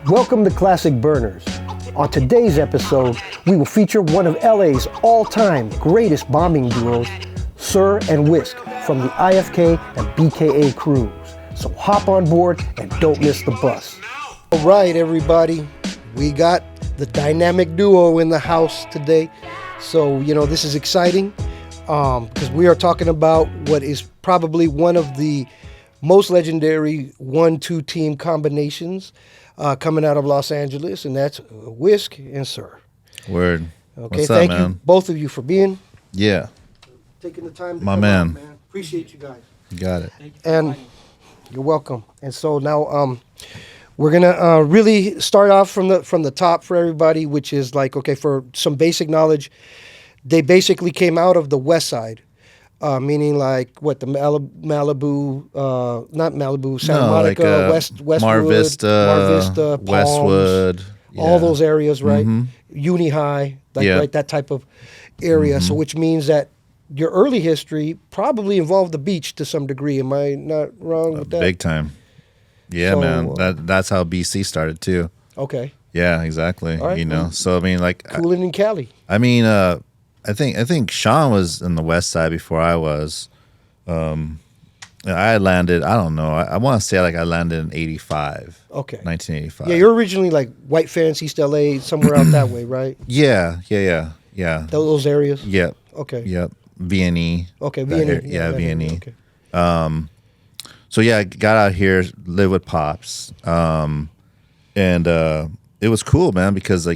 Welcome to Classic Burners. On today's episode, we will feature one of LA's all-time greatest bombing duos, Ser and Wisk from the IFK and BKA crews. So hop on board and don't miss the bus. All right, everybody, we got the dynamic duo in the house today. So, this is exciting because we are talking about what is probably one of the most legendary 1-2 team combinations coming out of Los Angeles, and that's Wisk and Ser. Word. Okay, What's thank up, you, man? both of you, for being taking the time to My come man. out, man. Appreciate you guys. You got it. And you're welcome. And so now we're gonna really start off from the top for everybody, which is like, okay, for some basic knowledge, they basically came out of the West Side. Meaning like what, the Malibu, not Malibu, Santa Monica, Westwood, Mar Vista, Palms, Westwood, all those areas, right? Mhm. UNI High, like Yeah. right, that type of area. So which means that your early history probably involved the beach to some degree. Am I not wrong with that? Big time. Yeah, So, man. That's how BC started too. Okay. Yeah, exactly. All right. So I mean, like, Cooling in Cali. I think Sean was in the West Side before I was. I landed. I don't know. I want to say like I landed in '85. Okay. 1985. Yeah, you're originally like White Fence, East LA, somewhere out that way, right? Yeah. Those areas? Yep. Okay. Yep. VNE. Okay, That VNE. area- yeah, that VNE. area, Okay. So yeah, I got out here, lived with Pops, and it was cool, man, because I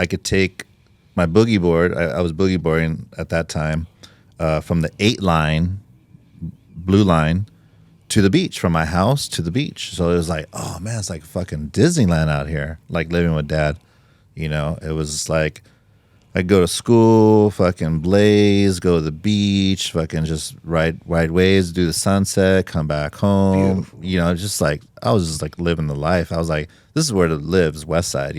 could take my boogie board. I was boogie boarding at that time from the 8 line, blue line, to the beach, from my house to the beach. So it was like, oh man, it's like fucking Disneyland out here, like living with Dad. It was like I'd go to school, fucking blaze, go to the beach, fucking just ride waves, do the sunset, come back home. Beautiful. Just like I was just like living the life. I was like, this is where to live, is West Side,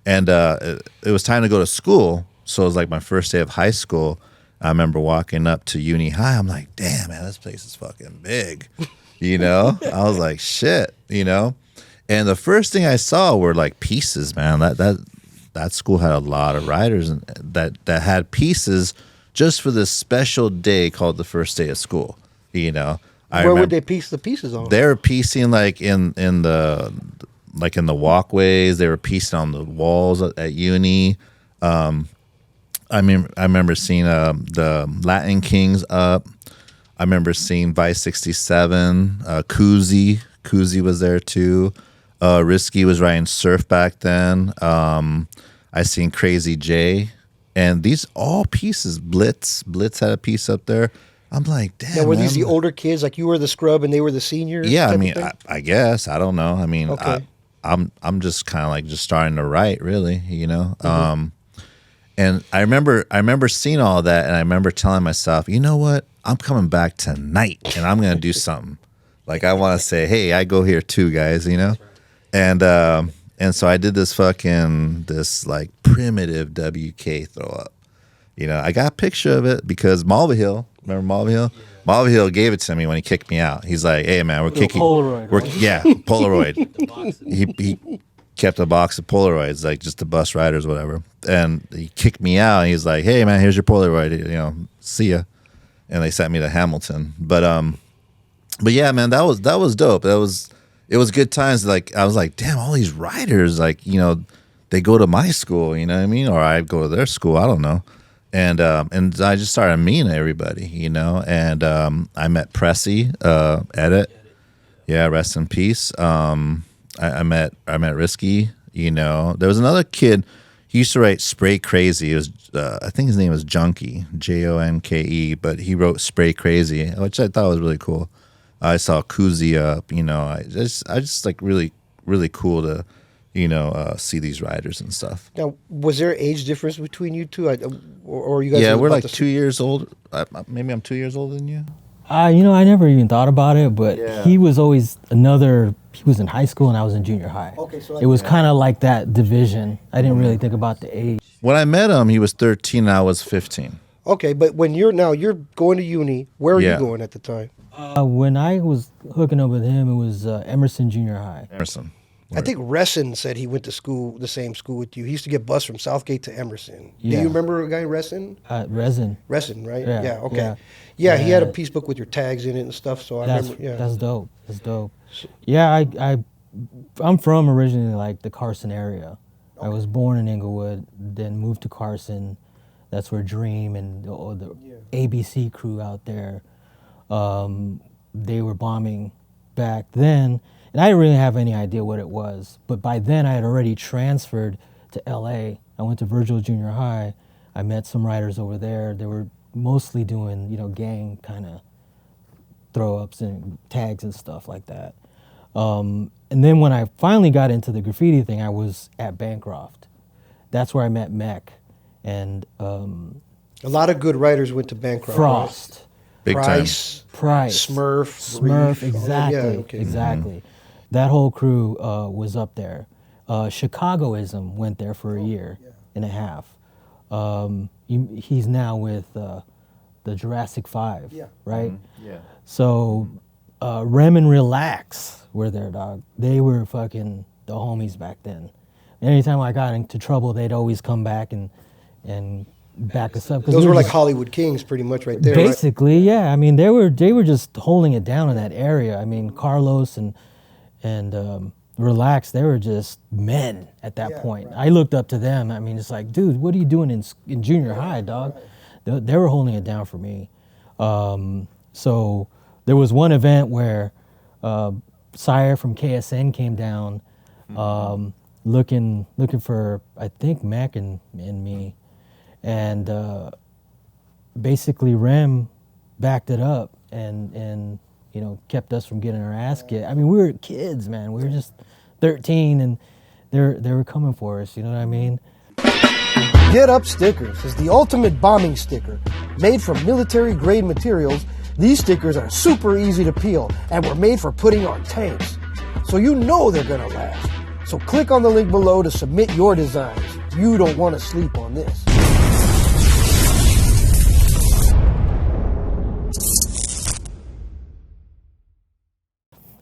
And it was time to go to school. So it was like my first day of high school. I remember walking up to UNI High. I'm like, damn, man, this place is fucking big. I was like, shit, And the first thing I saw were like pieces, man. That school had a lot of riders and that had pieces just for this special day called the first day of school. Where would they piece the pieces on? They were piecing like in the walkways. They were piecing on the walls at uni. I remember seeing the Latin Kings up. I remember seeing Vice 67. Kuzi was there too. Risky was riding surf back then. I seen Crazy J, and these all pieces. Blitz had a piece up there. I'm like, damn. Now, were man. these the older kids? Like you were the scrub and they were the seniors? Yeah, type I of mean, thing? I guess I don't know. I mean, Okay. I'm just kind of like just starting to write, really, And I remember seeing all that, and I remember telling myself, you know what? I'm coming back tonight, and I'm gonna do something. Like I want to say, hey, I go here too, guys, And so I did this like primitive WK throw up. I got a picture of it because Malva Hill, remember Malva Hill? Yeah. Malva Hill gave it to me when he kicked me out. He's like, hey man, we're kicking Polaroid. Polaroid. he kept a box of Polaroids, like just the bus riders, whatever. And he kicked me out. And he's like, hey man, here's your Polaroid. See ya. And they sent me to Hamilton. But yeah, man, that was dope. It was good times. Like I was like, damn, all these riders, like they go to my school. You know what I mean? Or I go to their school. I don't know. And I just started meeting everybody. And I met Pressy, Edit. Yeah, rest in peace. I met Risky. There was another kid. He used to write Spray Crazy. It was I think his name was Junkie, Jonke, but he wrote Spray Crazy, which I thought was really cool. I saw Kuzi up. I just like really really cool to see these riders and stuff. Now, was there age difference between you two, or you guys? Yeah, were we're about like the 2 years old. Maybe I'm 2 years older than you. I never even thought about it, but he was always he was in high school and I was in junior high. Okay, so it was kind of like that division. I didn't really think about the age. When I met him, he was 13 and I was 15. Okay, but when you're going to uni, where are you going at the time? When I was hooking up with him, it was Emerson Junior High. Emerson. I think Resson said he went to school, the same school with you. He used to get bused from Southgate to Emerson. Yeah. Do you remember a guy, Resson? Resin. Resson, right? Yeah, Okay. yeah. He had a piece book with your tags in it and stuff. So I remember. Yeah, That's dope. That's dope. Yeah, I'm from originally like the Carson area. I was born in Inglewood, then moved to Carson. That's where Dream and the ABC crew out there, they were bombing back then. And I didn't really have any idea what it was. But by then I had already transferred to LA. I went to Virgil Junior High. I met some writers over there. They were mostly doing, gang kind of throw-ups and tags and stuff like that. And then when I finally got into the graffiti thing, I was at Bancroft. That's where I met Mech and a lot of good writers went to Bancroft. Frost. Big Price, Smurf, Reef. Exactly, exactly. That whole crew was up there. Chicagoism went there for a year and a half. He's now with the Jurassic 5, right? Yeah. So Rem and Relax were there, dog. They were fucking the homies back then. Anytime I got into trouble, they'd always come back and back us up. Those were like Hollywood Kings, pretty much, right there. Basically, right? Yeah. I mean, they were just holding it down in that area. I mean, Carlz and Relax, they were just men at that point. Right. I looked up to them. I mean, it's like, dude, what are you doing in junior high, dog? Right. They were holding it down for me. So there was one event where Sire from KSN came down, looking for, I think, Mac and me. And basically Rem backed it up and kept us from getting our ass kicked. I mean, we were kids, man. We were just 13 and they were coming for us, you know what I mean? Get Up Stickers is the ultimate bombing sticker. Made from military grade materials, these stickers are super easy to peel and were made for putting on tanks. So you know they're gonna last. So click on the link below to submit your designs. You don't want to sleep on this.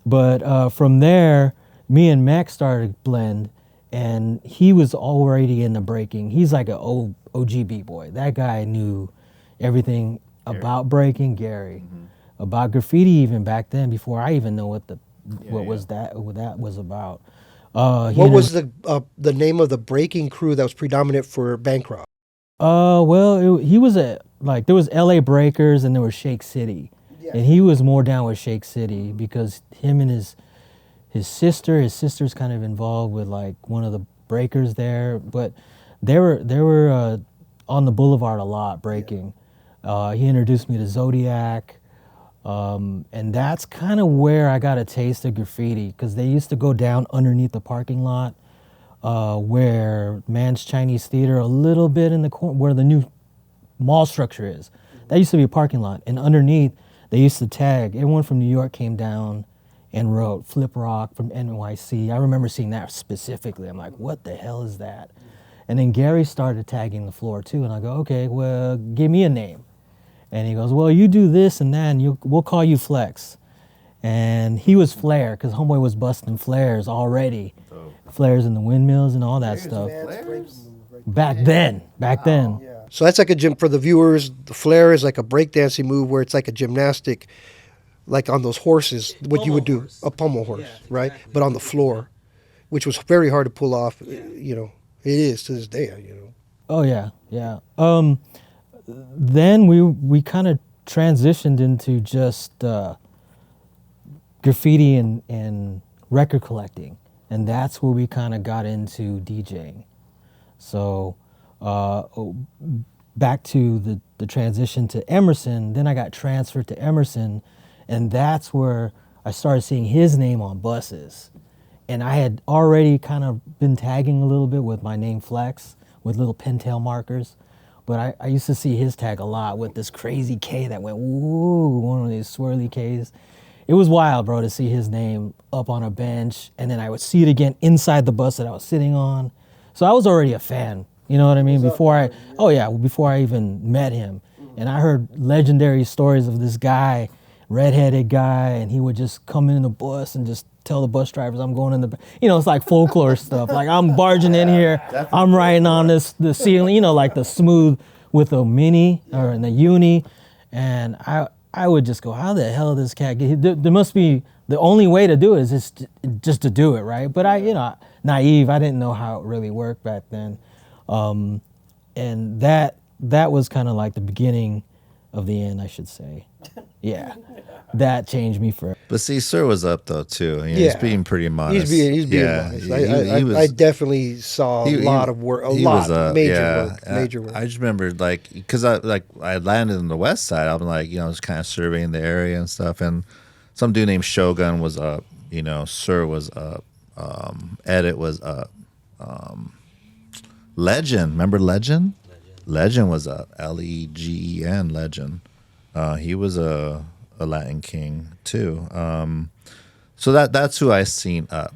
But from there, me and Mac started to blend, and he was already into breaking. He's like an OG B-boy. That guy knew everything about breaking, Gary, about graffiti even back then, before I even know what that was about. What was the name of the breaking crew that was predominant for Bancroft? He was there was LA Breakers and there was Shake City. And he was more down with Shake City because him and his sister's kind of involved with like one of the breakers there, but they were on the boulevard a lot breaking. He introduced me to Zodiac, and that's kind of where I got a taste of graffiti because they used to go down underneath the parking lot where Man's Chinese Theater, a little bit in the corner where the new mall structure is. That used to be a parking lot, and underneath they used to tag. Everyone from New York came down and wrote Flip Rock from NYC. I remember seeing that specifically. I'm like, what the hell is that? And then Gary started tagging the floor too. And I go, okay, well, give me a name. And he goes, well, you do this and that, and we'll call you Flex. And he was Flare, because Homeboy was busting flares already. Oh. Flares in the windmills and all that stuff. Back then. Yeah. So that's like a gym for the viewers. The flare is like a breakdancing move where it's like a gymnastic, like on those horses, what you would do, a pommel horse, right? Exactly. But on the floor, which was very hard to pull off. It is to this day. Oh yeah. Then we kind of transitioned into just graffiti and record collecting, and that's where we kind of got into DJing. So. Back to the transition to Emerson, then I got transferred to Emerson, and that's where I started seeing his name on buses. And I had already kind of been tagging a little bit with my name Flex, with little pintail markers, but I used to see his tag a lot with this crazy K that went, woo, one of these swirly Ks. It was wild, bro, to see his name up on a bench, and then I would see it again inside the bus that I was sitting on. So I was already a fan. You know what I mean? Before I even met him. And I heard legendary stories of this guy redheaded guy, and he would just come in the bus and just tell the bus drivers, I'm going in the, it's like folklore stuff. Like, I'm barging in here, I'm riding on the ceiling, like the smooth with a mini or in the uni. And I would just go, how the hell does this cat get here? There must be, the only way to do it is just to do it, right? But naive, I didn't know how it really worked back then. And that was kind of like the beginning of the end, I should say. Yeah, that changed me forever. But see, Sir was up though too. He's being pretty modest. He's being modest. I definitely saw a lot of work, major work. I just remember because I landed on the west side. I'm like, just kind of surveying the area and stuff, and some dude named Shogun was up. Sir was up. Edit was up. Legend, remember Legend? Legend was up. Legend, Legend. He was a Latin king too. So that's who I seen up.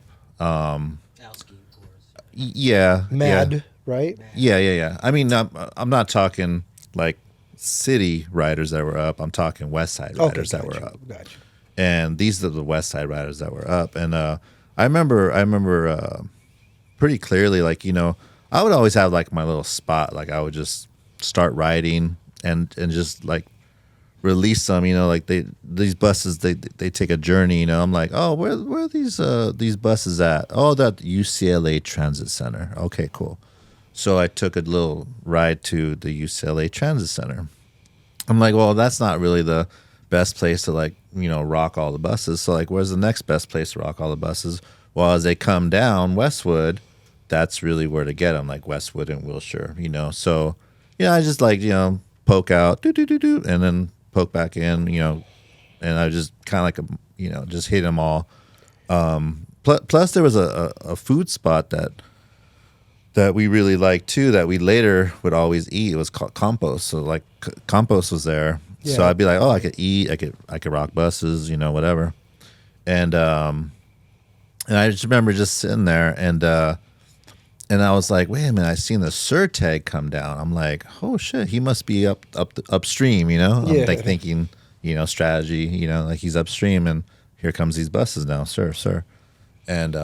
Yeah. Mad, right? Yeah. I mean, I'm not talking like city riders that were up. I'm talking West Side riders that were up. Gotcha. And these are the West Side riders that were up. And I remember pretty clearly, I would always have like my little spot. Like I would just start riding and just like release them. These buses they take a journey. I'm like, oh, where are these buses at? Oh, that UCLA Transit Center. Okay, cool. So I took a little ride to the UCLA Transit Center. I'm like, well, that's not really the best place to rock all the buses. So where's the next best place to rock all the buses? Well, as they come down Westwood, that's really where to get them, like Westwood and Wilshire, So, I just poke out, and then poke back in, and I just kind of just hit them all. Plus, there was a food spot that we really liked too, that we later would always eat. It was called Compost. So Compost was there. Yeah. So I'd be like, oh, I could eat, I could rock buses, whatever. And I just remember just sitting there and I was like, wait a minute, I seen the Sir tag come down. I'm like, oh shit, he must be upstream, I'm thinking, strategy, he's upstream, and here comes these buses now, sir. And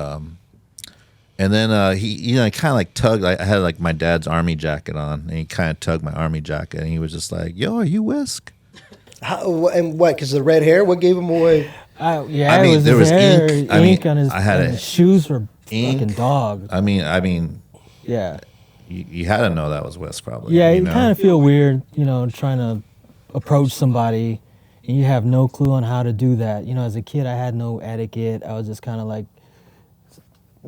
then he kind of tugged. I had my dad's army jacket on, and he kind of tugged my army jacket, and he was just like, yo, are you Wisk? And what? Because the red hair, what gave him away? There was ink on his shoes were ink. Fucking dog. I mean, yeah. You had to know that was Wisk, probably. Yeah, you kind of feel weird, trying to approach somebody, and you have no clue on how to do that. As a kid, I had no etiquette. I was just kind of like,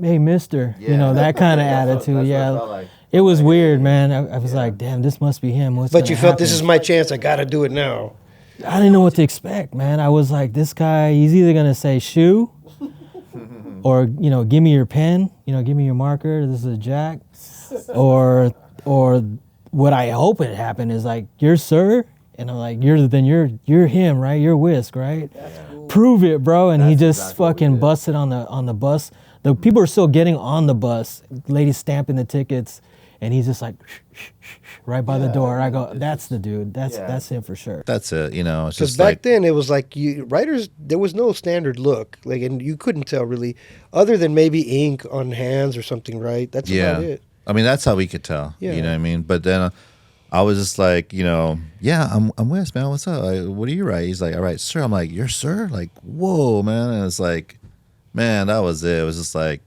hey, mister, that kind of attitude. It was weird, man. I was like, damn, this must be him. But you felt this is my chance. I got to do it now. I didn't know what to expect, man. I was like, this guy, he's either going to say shoe or, give me your pen, give me your marker. This is a jack. Or what I hope it happened is like, you're Sir? And I'm like, you're him, right? You're Wisk, right? Cool. Prove it, bro. And he just fucking busted on the bus. The people are still getting on the bus. Ladies stamping the tickets. And he's just like, right by the door. I go, that's the dude. That's him for sure. That's it, It's because back then it was like writers. There was no standard look, and you couldn't tell really, other than maybe ink on hands or something, right? That's about it. I mean, that's how we could tell. Yeah. You know what I mean? But then I was just like, I'm Wisk, man. What's up? What do you write? He's like, all right, Sir. I'm like, you're Sir? Like, whoa, man. And it's like, man, that was it. It was just like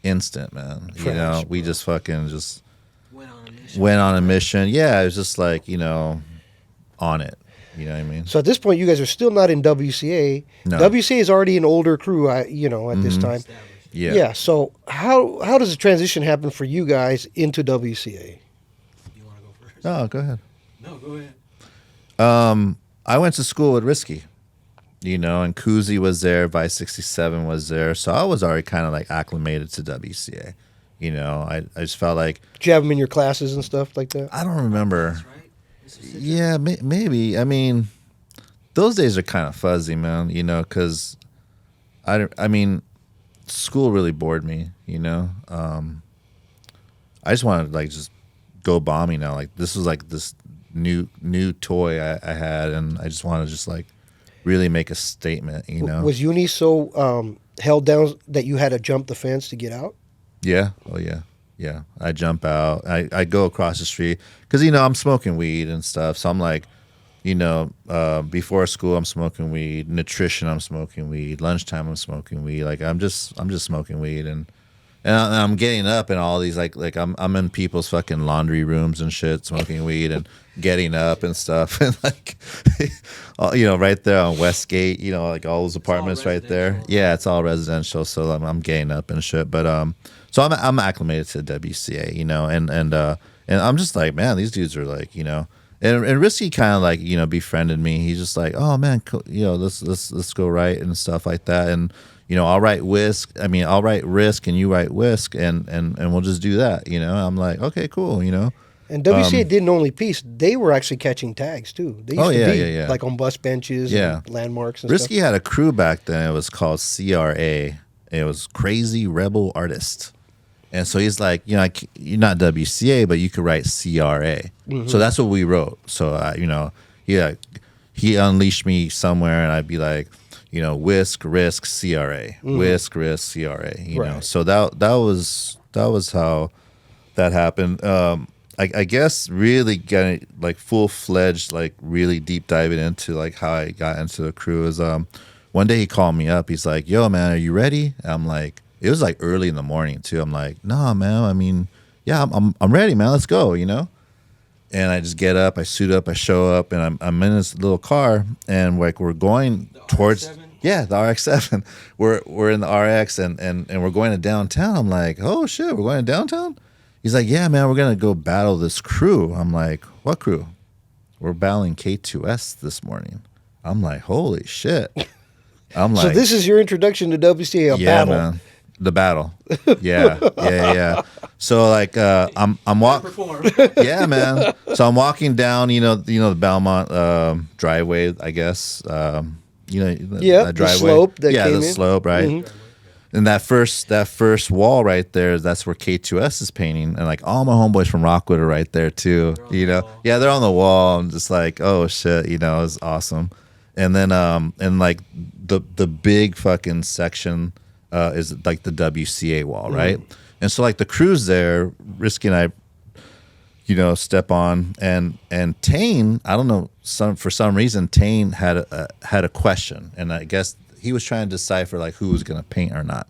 instant, man. We just fucking just went on a mission. Yeah, it was just like, on it. You know what I mean? So at this point, you guys are still not in WCA. No. WCA is already an older crew, at this time. Yeah. Yeah. So how does the transition happen for you guys into WCA? You want to go first? Oh, go ahead. No, go ahead. I went to school with Risky, and Kuzi was there, Vice 67 was there. So I was already kind of acclimated to WCA. I just felt like... Did you have them in your classes and stuff like that? I don't remember. That's right. Yeah, maybe. I mean, those days are kind of fuzzy, man, because school really bored me, I just wanted to just go bombing now. This was this new toy I had, and I just wanted to just really make a statement, you know. Was Uni so held down that you had to jump the fence to get out? Yeah. Oh yeah. Yeah. I jump out. I go across the street because you know I'm smoking weed and stuff. So I'm like, you know, before school I'm smoking weed. Nutrition I'm smoking weed. Lunchtime I'm smoking weed. Like I'm just smoking weed and I'm getting up and all these like I'm in people's fucking laundry rooms and shit smoking weed and getting up and stuff and like you know right there on Westgate, you know, like all those apartments right there. Yeah, it's all residential, so I'm getting up and shit. But so I'm acclimated to the WCA, you know, and I'm just like, man, these dudes are like, you know, and Risky kind of like, you know, befriended me. He's just like, oh man, you know, let's go right and stuff like that. And you know, I'll write Risk and you write Wisk and we'll just do that, you know. I'm like, okay, cool, you know. And WCA didn't only piece; they were actually catching tags too. They used to be like on bus benches, and landmarks. And Risky stuff. had a crew back then. It was called CRA. It was Crazy Rebel Artist. And so he's like, you know, you're not WCA, but you could write CRA. Mm-hmm. So that's what we wrote. So you know, he unleashed me somewhere, and I'd be like, you know, Wisk, Risk, CRA, Wisk, Risk, CRA. You know, so that was how that happened. I guess really getting like full-fledged, like really deep diving into like how I got into the crew is one day he called me up. He's like, yo, man, are you ready? And I'm like, it was like early in the morning too. I'm like, nah, man, I mean, yeah, I'm ready, man. Let's go, you know? And I just get up, I suit up, I show up, and I'm in this little car, and like we're going towards the RX-7. We're in the RX and we're going to downtown. I'm like, oh shit, we're going to downtown? He's like, yeah, man, we're going to go battle this crew. I'm like, what crew? We're battling K2S this morning. I'm like, holy shit. I'm like, so this is your introduction to WCA, battle. Man, the battle. Yeah. So like, I'm walking. Yeah, man. So I'm walking down, you know, the Belmont driveway, I guess. You know, that driveway. The slope. The slope, right? Mm-hmm. And that first wall right there, that's where K2S is painting, and like all my homeboys from Rockwood are right there too. You know, yeah, they're on the wall. I'm just like, oh shit, you know, it's awesome. And then and like the big fucking section is like the WCA wall, right? And so like the crew's there, Risky and I, you know, step on, and Tane, I don't know, for some reason Tane had a question, and I guess he was trying to decipher like who was going to paint or not.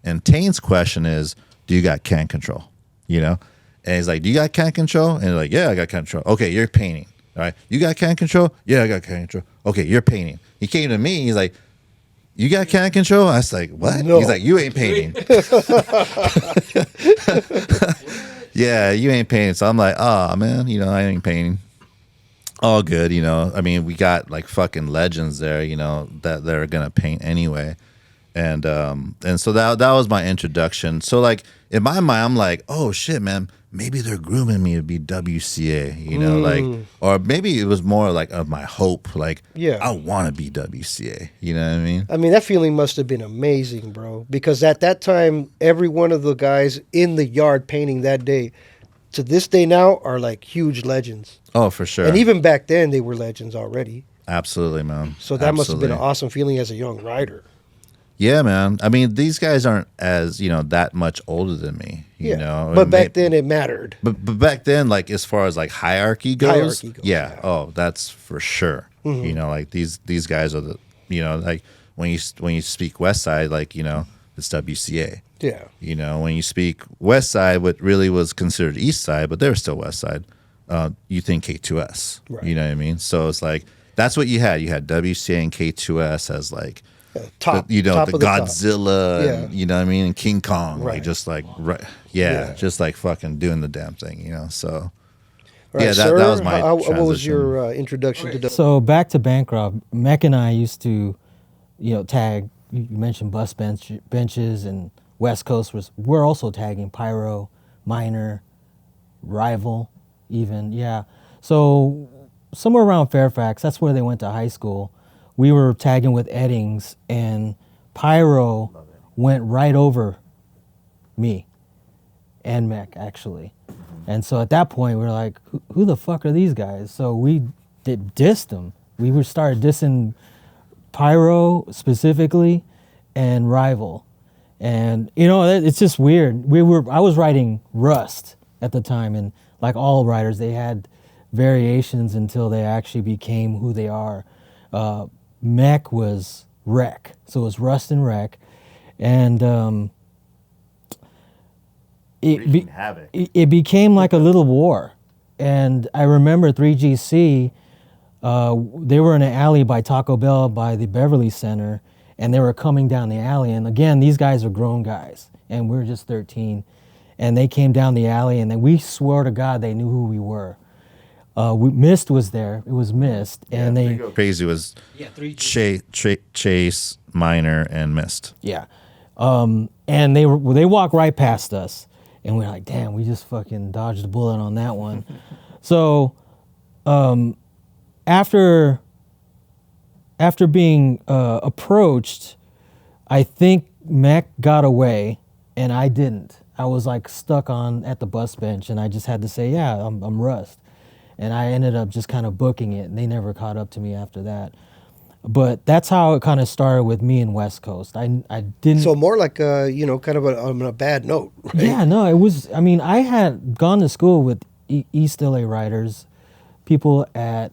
And Tane's question is, do you got can control? You know? And he's like, do you got can control? And he's like, yeah, I got can control. Okay, you're painting. All right. You got can control? Yeah, I got can control. Okay, you're painting. He came to me. He's like, you got can control? I was like, what? No. He's like, you ain't painting. Yeah, you ain't painting. So I'm like, oh, man, you know, I ain't painting. All good, you know. I mean, we got like fucking legends there, you know, that are gonna paint anyway, and so that was my introduction. So like in my mind, I'm like, oh shit, man, maybe they're grooming me to be WCA, you know, like, or maybe it was more like of my hope, like, I want to be WCA, you know what I mean? I mean, that feeling must have been amazing, bro, because at that time, every one of the guys in the yard painting that day, to this day now, are like huge legends. Oh, for sure. And even back then, they were legends already. Absolutely, man. So that must have been an awesome feeling as a young rider. Yeah, man. I mean, these guys aren't as, you know, that much older than me, you know. But back then it mattered. But back then, like as far as like hierarchy goes, yeah. Oh, that's for sure. Mm-hmm. You know, like these guys are the, you know, like when you speak West Side, like, you know, it's WCA. Yeah. You know, when you speak West Side, what really was considered East Side, but they were still West Side. You think K2S. Right. You know what I mean? So it's like that's what you had. You had WCA and K2S as like top, the Godzilla, yeah. and, you know what I mean, and King Kong, right. like just like just like fucking doing the damn thing, you know. So right, yeah, sir, that was my what was your introduction to? So back to Bancroft, Mech and I used to, you know, tag. You mentioned bus benches and West Coast we're also tagging Pyro, Minor, Rival, even So somewhere around Fairfax, that's where they went to high school. We were tagging with Eddings, and Pyro went right over me and Mech, actually. And so at that point, we were like, who the fuck are these guys? So we dissed them. We started dissing Pyro specifically, and Rival. And it's just weird. I was writing Rust at the time, and like all writers, they had variations until they actually became who they are. Mech was Wreck, so it was Rust and Wreck, and it became like a little war. And I remember 3GC. They were in an alley by Taco Bell by the Beverly Center, and they were coming down the alley. And again, these guys are grown guys, and we were just 13. And they came down the alley, and then we swore to God they knew who we were. Mist was there. It was Mist, and they crazy was Chase, Minor, and Mist. Yeah, and they walked right past us, and we were like, damn, we just fucking dodged a bullet on that one. So, after being approached, I think Mac got away, and I didn't. I was like stuck at the bus bench, and I just had to say, yeah, I'm Rust. And I ended up just kind of booking it, and they never caught up to me after that. But that's how it kind of started with me in West Coast. I didn't. So more like kind of on a bad note, right? Yeah, no, it was. I mean, I had gone to school with East LA writers. People at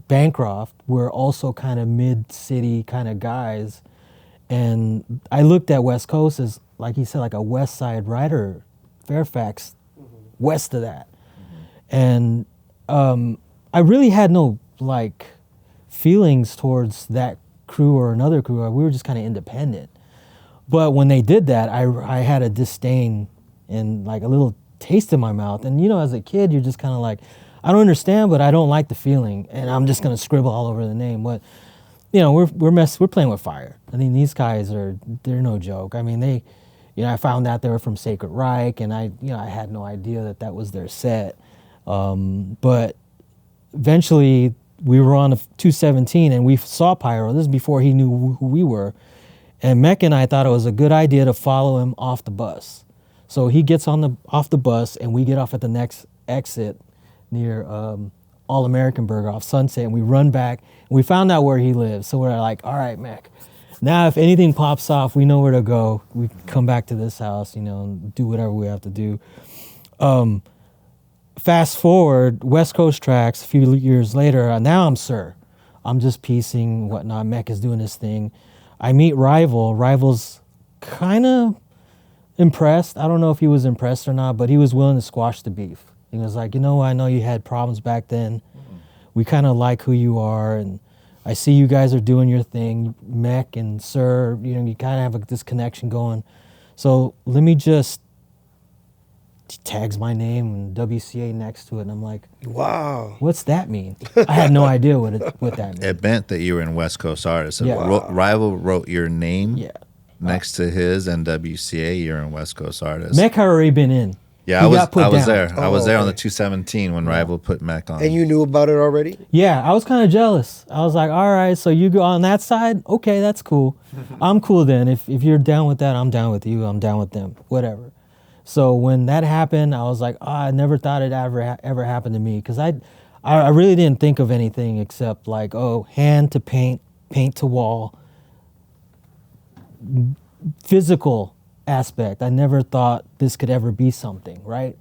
Bancroft were also kind of mid-city kind of guys, and I looked at West Coast as, like he said, like a West Side writer, Fairfax, west of that. And I really had no like feelings towards that crew or another crew. We were just kind of independent. But when they did that, I had a disdain and like a little taste in my mouth. And as a kid, you're just kind of like, I don't understand, but I don't like the feeling, and I'm just gonna scribble all over the name. But we're playing with fire. I mean, these guys they're no joke. I mean, I found out they were from Sacred Reich, and I had no idea that was their set. But eventually we were on a 217 and we saw Pyro. This is before he knew who we were. And Mech and I thought it was a good idea to follow him off the bus. So he gets off the bus, and we get off at the next exit near All American Burger off Sunset, and we run back, and we found out where he lives. So we're like, all right, Mech, now if anything pops off, we know where to go. We come back to this house, and do whatever we have to do. Fast forward, West Coast Tracks, a few years later, now I'm Sir. I'm just piecing, whatnot. Mech is doing his thing. I meet Rival. Rival's kind of impressed. I don't know if he was impressed or not, but he was willing to squash the beef. He was like, I know you had problems back then. We kind of like who you are, and I see you guys are doing your thing. Mech and Sir, you kind of have this connection going. So let me just tags my name and WCA next to it, and I'm like, wow, what's that mean? I had no idea what that meant. It meant that you were in West Coast Artists. Yeah. Rival wrote your name next to his, and WCA, you're in West Coast Artists. Mech had already been in. Yeah, I was there. Oh, I was there okay. on the 217 when Rival put Mech on. And you knew about it already? Yeah, I was kind of jealous. I was like, all right, so you go on that side? Okay, that's cool. I'm cool then. If you're down with that, I'm down with you. I'm down with them. Whatever. So when that happened, I was like, I never thought it ever happened to me, because I really didn't think of anything except like, hand to paint, paint to wall, physical aspect. I never thought this could ever be something, right?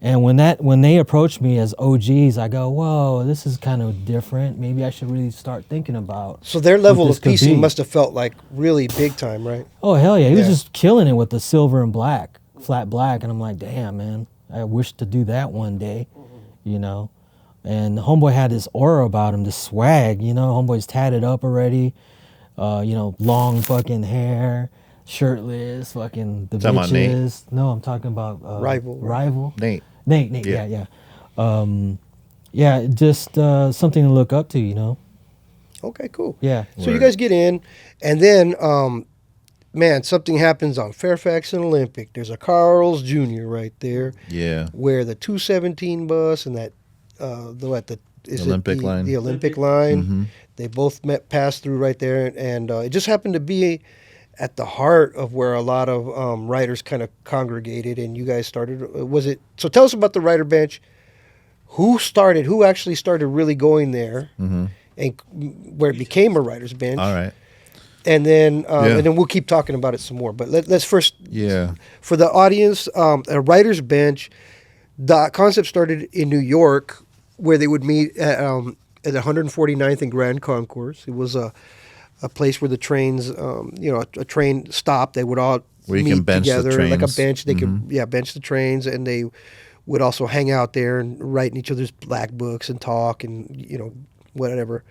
And when they approached me as OGs, I go, whoa, this is kind of different. Maybe I should really start thinking about. So their level what this of could piecing be. must have felt like really big time, right? Oh, hell yeah. He was Yeah. just killing it with the silver and black, flat black. And I'm like, damn, man, I wish to do that one day, And Homeboy had this aura about him, this swag, Homeboy's tatted up already, long fucking hair, shirtless, fucking the Talking about Nate? bitches. No, I'm talking about Rival. Nate. Nate, yeah. Just something to look up to, Okay, cool. Yeah. So you guys get in, and then, something happens on Fairfax and Olympic. There's a Carlz Jr. right there. Yeah. Where the 217 bus and that, Olympic line. The Olympic line. Mm-hmm. They both passed through right there, and it just happened to be at the heart of where a lot of writers kind of congregated, and you guys started. So tell us about the writer bench. Who actually started really going there, and where it became a writer's bench. All right. And then we'll keep talking about it some more. But let's first, for the audience, a writer's bench. The concept started in New York, where they would meet at 149th and Grand Concourse. It was a place where the trains, a train stopped. They would all meet together, like a bench. They could bench the trains, and they would also hang out there and write in each other's black books and talk and whatever.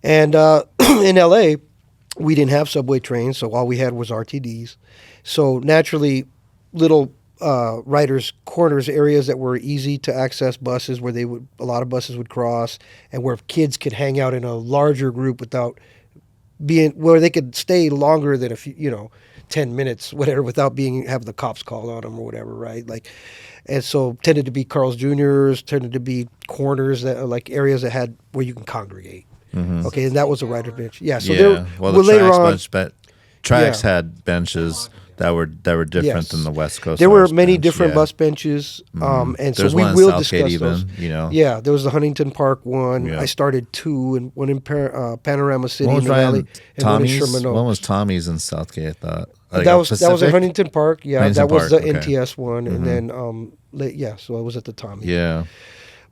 And in LA, we didn't have subway trains, so all we had was RTDs. So naturally, little writers' corners, areas that were easy to access buses, where a lot of buses would cross, and where kids could hang out in a larger group without where they could stay longer than 10 minutes, whatever, without having the cops called on them or whatever, right? And so tended to be Carlz Jr.'s, tended to be corners that are like areas that had where you can congregate. Mm-hmm. Okay, and that was a writer's bench. Yeah, so the Tracks had benches that were different than the West Coast. There were many different bus benches, and so we will discuss those. Yeah, there was the Huntington Park one. Yeah. I started 2, and one in Panorama City in the Valley, and one in Sherman Oaks. One was Tommy's in Southgate. That was in Huntington Park. Yeah, that was the NTS one, and then so I was at the Tommy. Yeah,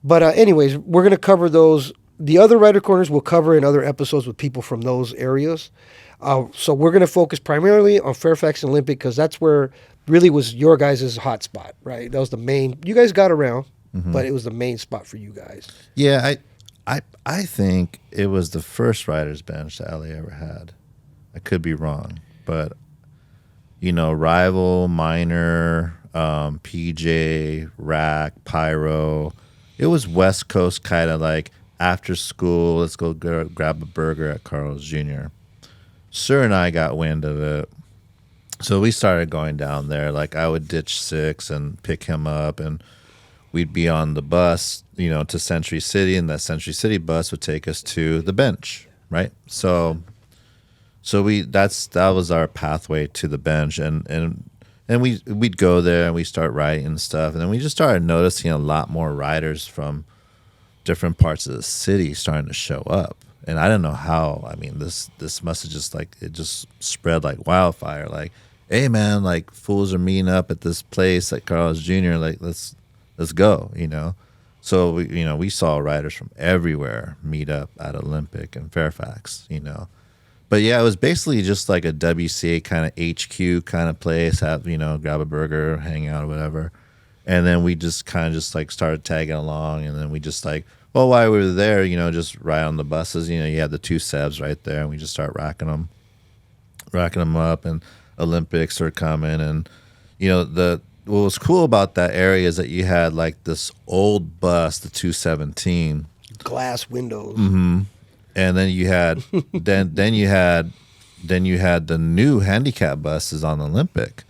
but anyways, we're gonna cover those. The other writer corners we'll cover in other episodes with people from those areas. So we're going to focus primarily on Fairfax and Olympic, because that's where really was your guys' hot spot, right? That was the main. You guys got around, but it was the main spot for you guys. Yeah, I think it was the first writer's bench that LA ever had. I could be wrong, but Rival, Minor, PJ, Rack, Pyro. It was West Coast kind of like after school, let's go grab a burger at Carlz Jr. Sir and I got wind of it, so we started going down there. Like I would ditch 6 and pick him up, and we'd be on the bus, to Century City, and that Century City bus would take us to the bench, right? So that was our pathway to the bench, and we'd go there and we start writing and stuff, and then we just started noticing a lot more writers from different parts of the city starting to show up. And I don't know how. I mean, this must have just it just spread like wildfire. Like, hey man, like fools are meeting up at this place at Carlz Jr. Like, let's go, So we saw writers from everywhere meet up at Olympic and Fairfax, But yeah, it was basically just like a WCA kind of HQ kind of place. Have grab a burger, hang out, or whatever. And then we just kind of started tagging along, and then we just while we were there, just ride on the buses. You had the 2 Sebs right there, and we just start racking them up, and Olympics are coming. And what was cool about that area is that you had like this old bus, the 217, glass windows, and then you had then you had the new handicap buses on Olympic.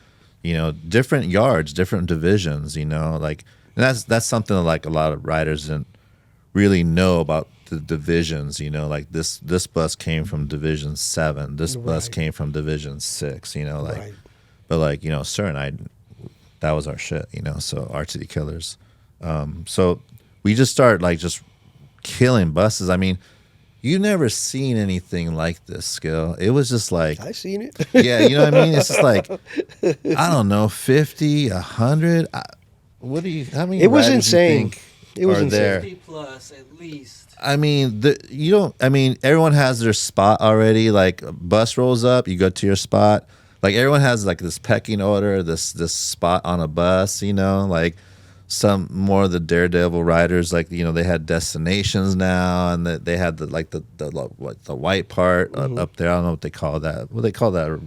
Different yards, different divisions. And that's something that like a lot of riders didn't really know about the divisions. Like this bus came from Division 7. This bus came from Division 6. But Sir and I, that was our shit. So RTD killers. So we just started just killing buses. I mean, you never seen anything like this, Skill. It was just like I seen it. Yeah, you know what I mean? It's just like I don't know, 50, 100. What do you? How many? It was insane. It was insane. 50 plus at least. I mean, everyone has their spot already. Like a bus rolls up, you go to your spot. Like everyone has like this pecking order, this spot on a bus. Like. Some more of the daredevil riders, they had destinations now, and they had the white part up there. I don't know what they call that. What they call that?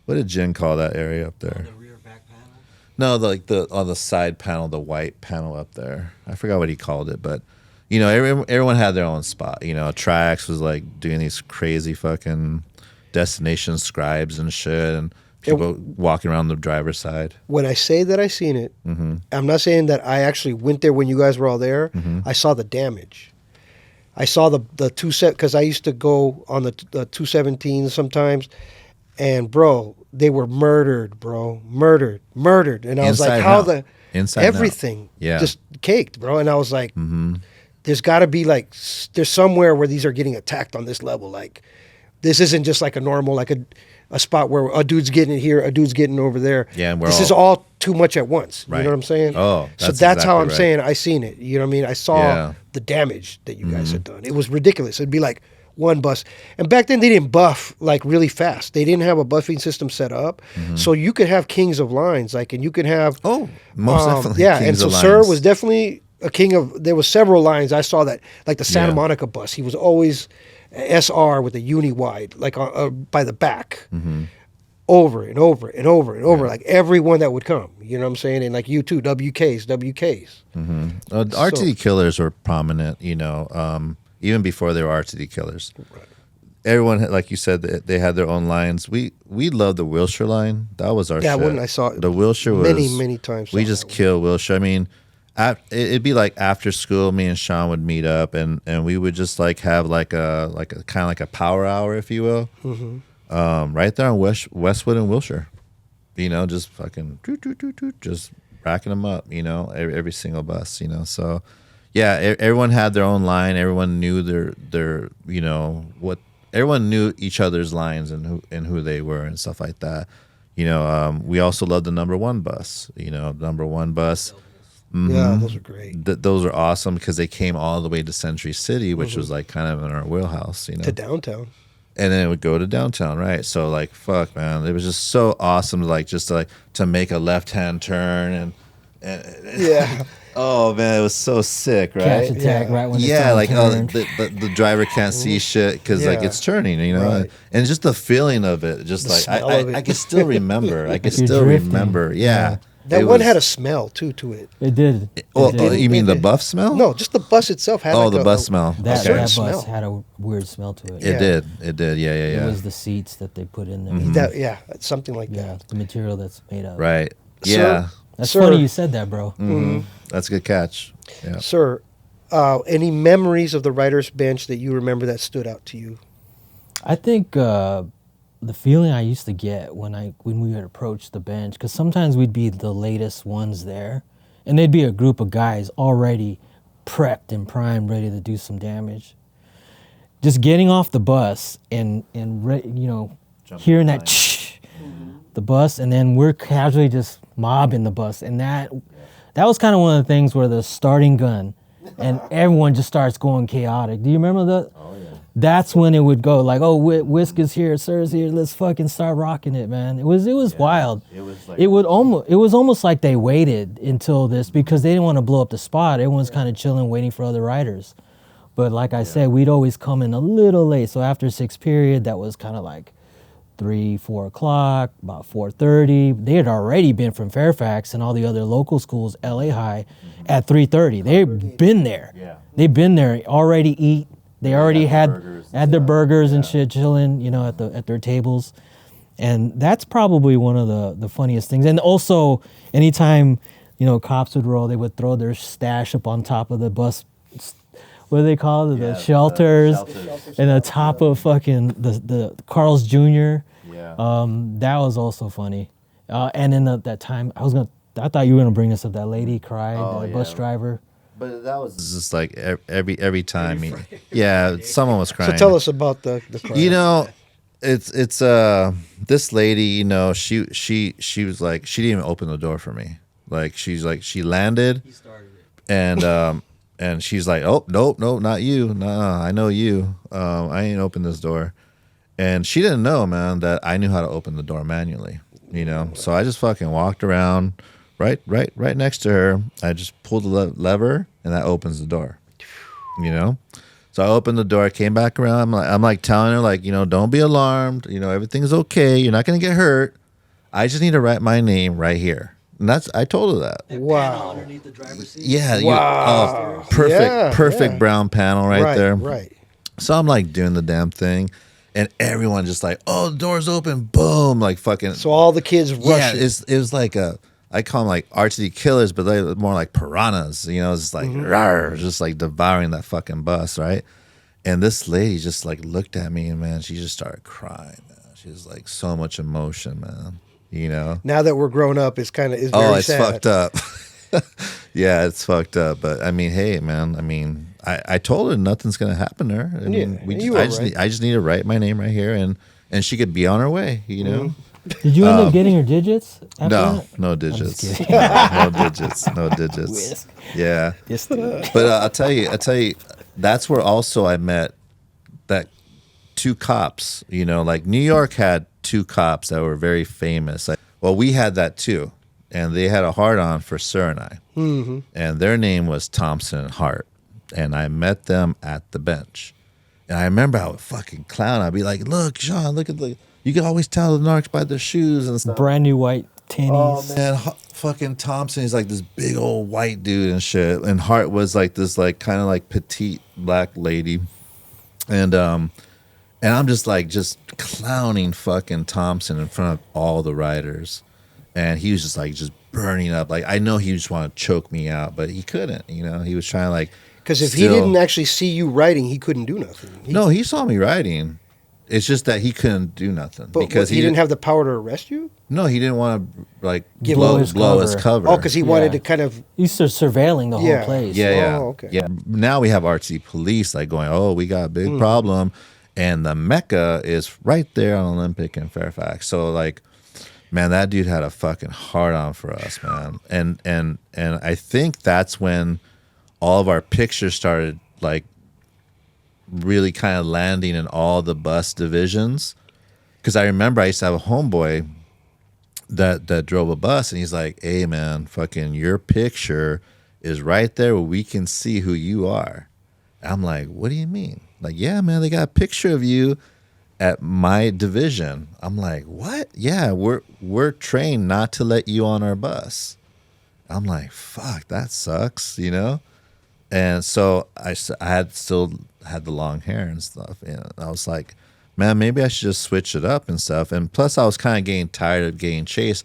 What did Jen call that area up there? The rear back panel. No, the on the side panel, the white panel up there. I forgot what he called it, but everyone had their own spot. Trax was like doing these crazy fucking destination scribes and shit, and people walking around the driver's side. When I say that I seen it, I'm not saying that I actually went there when you guys were all there. I saw the damage. I saw the 2 set because I used to go on the 217s sometimes, and bro, they were murdered, bro, murdered, and I was like, how the inside everything just caked, bro, and I was like, there's got to be like there's somewhere where these are getting attacked on this level. Like this isn't just like a normal like a spot where a dude's getting here, a dude's getting over there. Yeah, and this is all too much at once. Right. You know what I'm saying? Oh, so that's how exactly I'm right. saying I seen it. You know what I mean? I saw the damage that you guys had done. It was ridiculous. It'd be like one bus, and back then they didn't buff like really fast. They didn't have a buffing system set up, so you could have kings of lines, like, and you could have most definitely, yeah. kings And so of Sir lines. was definitely a king of. There was several lines I saw that, like the Santa Monica bus. He was always SR with a uni wide, like by the back. Over and over and over and over, like everyone that would come. You know what I'm saying? And like you too, WKs. RTD killers were prominent, you know, even before they were RTD killers. Right. Everyone, like you said, they had their own lines. We loved the Wilshire line. That was our shit. One I saw. The Wilshire was many times. We just killed Wilshire. I mean, it'd be like after school, me and Sean would meet up, and we would just like have like a kind of like a power hour, if you will. Right there on Westwood and Wilshire, you know, just fucking just racking them up, you know, every single bus, you know. So, yeah, everyone had their own line. Everyone knew their you know what. Everyone knew each other's lines and who they were and stuff like that. You know, we also loved the number one bus. You know, number one bus. Yeah, those are great. Those are awesome because they came all the way to Century City, which was like kind of in our wheelhouse. You know, to downtown. And then it would go to downtown, right? So like, fuck, man, it was just so awesome to like to make a left-hand turn and yeah. Oh man, it was so sick, right? Catch attack right when it's like turned. the driver can't see shit because like it's turning, you know, Right. and just the feeling of it, just like smell of it. I can still remember, I can You're still drifting. remember, yeah. That It one was- had a smell too to it. It did. Oh, It did. you mean the buff smell? No, just the bus itself had. Oh, like the a, bus smell. That, Okay. certain that smell. bus had a weird smell to it. It did. Yeah. It was the seats that they put in there. That, yeah, something like Yeah, that. the material that's made of. Right. Sir? Yeah. That's Sir. funny you said that, bro. That's a good catch. Yeah. Sir, any memories of the writer's bench that you remember that stood out to you? I think the feeling I used to get when we would approach the bench, because sometimes we'd be the latest ones there, and they'd be a group of guys already prepped and primed, ready to do some damage. Just getting off the bus and you know, hearing that the bus, and then we're casually just mobbing the bus, and that was kind of one of the things where the starting gun, and everyone just starts going chaotic. Do you remember that? Oh yeah. That's when it would go like, oh, Wisk is here, Sir's here, let's fucking start rocking it, man. It was wild. It was like It was almost like they waited until this because they didn't want to blow up the spot. Everyone's kind of chilling, waiting for other riders. But like I said, we'd always come in a little late. So after 6th period, that was kind of like 3-4 o'clock, about 4:30. They had already been from Fairfax and all the other local schools, LA High, at 3:30. They've been there. Yeah. They've been there, already eat. They already had burgers and their stuff. burgers and shit, chilling, you know, at their tables. And that's probably one of the funniest things. And also, anytime, you know, cops would roll, they would throw their stash up on top of the bus. What do they call it? The shelters. And the top of fucking the Carlz Jr. Yeah. That was also funny. And in that time, I thought you were gonna bring us up. That lady cried, the bus yeah. driver. But that was just like every time. Someone was crying. So tell us about the crowd. You know, it's this lady. You know, she was like, she didn't even open the door for me. Like she landed, and she's like, oh nope, not you. Nah, I know you. I ain't open this door. And she didn't know, man, that I knew how to open the door manually. You know, so I just fucking walked around. Right next to her. I just pulled the lever, and that opens the door. You know, so I opened the door. I came back around. I'm like telling her, like, you know, don't be alarmed. You know, everything's okay. You're not gonna get hurt. I just need to write my name right here. And I told her that. Wow. Underneath the driver's seat. Yeah. Wow. Perfect Yeah. brown panel right there. Right. So I'm like doing the damn thing, and everyone just like, oh, the door's open. Boom, like fucking. So all the kids rush. Yeah, it. it was like I call them like RTD killers, but they're more like piranhas. You know, it's just like rawr, just like devouring that fucking bus, right? And this lady just like looked at me, and man, she just started crying. Man. She was like so much emotion, man. You know. Now that we're grown up, it's kind of very Oh, it's sad. fucked up. Yeah, it's fucked up. But I mean, hey, man. I mean, I told her nothing's gonna happen to her. I mean, I just need to write my name right here, and she could be on her way. You know. Did you end up getting her digits? After that? No digits. No digits. No digits. Wisk. Yeah. Yes, But I'll tell you, that's where also I met that two cops. You know, like New York had two cops that were very famous. Well, we had that too, and they had a hard on for Ser and I, and their name was Thompson and Heart, and I met them at the bench, and I remember I would fucking clown. I'd be like, "Look, Sean, look at the." You can always tell the narcs by their shoes and stuff. Brand new white tinnies. Oh man, fucking Thompson, he's like this big old white dude and shit. And Hart was like this like kind of like petite black lady. And I'm just clowning fucking Thompson in front of all the riders. And he was just burning up. Like I know he just wanted to choke me out, but he couldn't, you know. He was trying to like because if he didn't actually see you riding, he couldn't do nothing. No, he saw me riding. It's just that he couldn't do nothing because he didn't have the power to arrest you. No, he didn't want to like blow his cover. Oh, because he wanted to kind of. He's surveilling the whole place. Yeah. Oh, okay. Yeah. Now we have RTD police like going, oh, we got a big problem, and the Mecca is right there on Olympic and Fairfax. So like, man, that dude had a fucking hard on for us, man. And I think that's when all of our pictures started like really kind of landing in all the bus divisions. Because I remember I used to have a homeboy that drove a bus, and he's like, hey man, fucking your picture is right there where we can see who you are. I'm like, what do you mean? Like, yeah man, they got a picture of you at my division. I'm like, what? Yeah, we're trained not to let you on our bus. I'm like, fuck, that sucks, you know. And so I still had the long hair and stuff, and I was like, man, maybe I should just switch it up and stuff. And plus I was kind of getting tired of getting chased.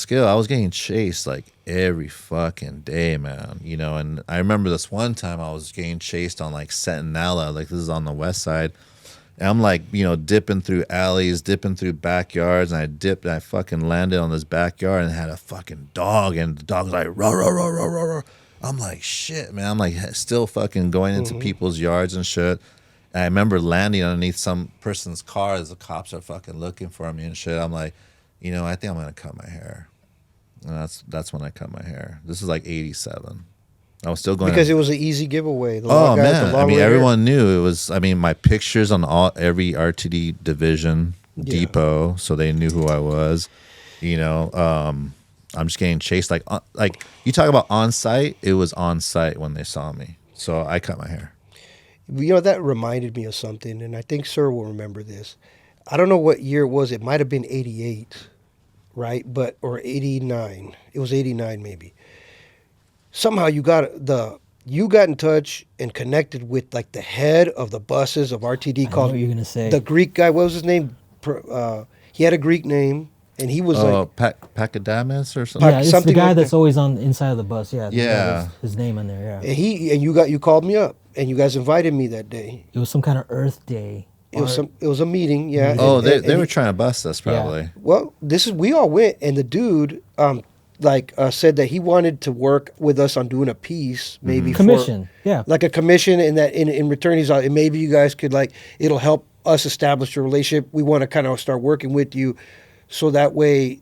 I was getting chased like every fucking day, man, you know. And I remember this one time I was getting chased on like Centinela, like this is on the west side, and I'm like, you know, dipping through alleys, dipping through backyards, and I dipped and I fucking landed on this backyard and had a fucking dog, and the dog was like roar roar roar roar roar roar. I'm like, shit, man. I'm like still fucking going into people's yards and shit. And I remember landing underneath some person's car as the cops are fucking looking for me and shit. I'm like, you know, I think I'm gonna cut my hair. And that's when I cut my hair. This is like 87. I was still going because it was an easy giveaway. Man, I mean, everyone knew it was. I mean, my pictures on every RTD division depot, so they knew who I was. You know, I'm just getting chased. Like you talk about on site. It was on site when they saw me, so I cut my hair. You know, that reminded me of something, and I think Sir will remember this. I don't know what year it was. It might have been 88, right? Or 89. It was 89 maybe. Somehow you got in touch and connected with like the head of the buses of RTD called. What you're gonna say? The Greek guy. What was his name? He had a Greek name, and he was Pacadamus or something. Yeah, it's the guy that's always on the inside of the bus. Yeah, yeah. His name on there. Yeah. And you called me up, and you guys invited me that day. It was some kind of Earth Day. It was a meeting. Yeah. Oh, they were trying to bust us probably. Yeah. Well, we all went, and the dude said that he wanted to work with us on doing a piece, maybe commission, like a commission, and that in return he's like, maybe you guys could it'll help us establish a relationship. We want to kind of start working with you, so that way,